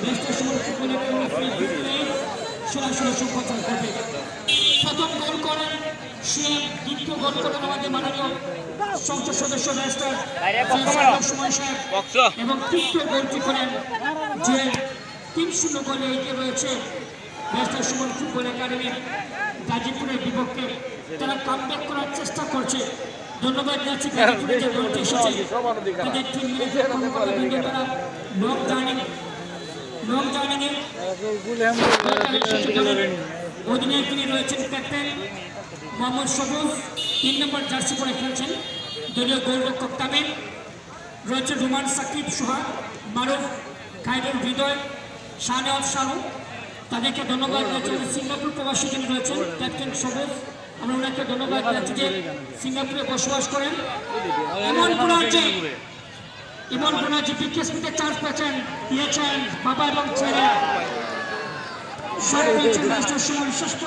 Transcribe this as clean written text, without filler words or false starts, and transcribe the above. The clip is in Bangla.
ম্যাচটা সময় ফুটবলের সরাসরি সম্প্রচার করবে। প্রথম গোল করেন সে, দ্বিতীয় গোল করেন আমাদের মাননীয় সংসদ সদস্য ব্যারিস্টার সময় সাহেব, এবং তৃতীয় গোলটি করেন যে 3-0 গোলে এগিয়ে রয়েছে ব্যারিস্টার সুমন ফুটবল একাডেমি গাজীপুরের বিপক্ষে। তারা কামব্যাক করার চেষ্টা করছে। ধন্যবাদ জানাচ্ছি গাজীপুরে যে দলটি এসেছে তাদের টিম ম্যানেজার তারা লং জার্নিংয়ে অধিনায়ক তিনি রয়েছেন ক্যাপ্টেন মোহাম্মদ সবুজ, 3 নম্বর জার্সি পরে খেলছেন। দলীয় গোলরক্ষক তামিম রয়েছে, রুমান সাকিব, সোহাগ, মারুফ, খায়রুল, হৃদয়, শাহনেওয়াজ, শাহরু। তাদেরকে ধন্যবাদ জানাচ্ছি। সিঙ্গাপুর প্রবাসী যিনি রয়েছেন ক্যাপ্টেন সবুজ, আমরা ওনাকে ধন্যবাদ জানাচ্ছি যে সিঙ্গাপুরে বসবাস করেন। এমন যে বিকেএসপিতে চান্স দিয়েছেন বাবা এবং ছেলে সব পেয়েছেন শেষ পর্যন্ত।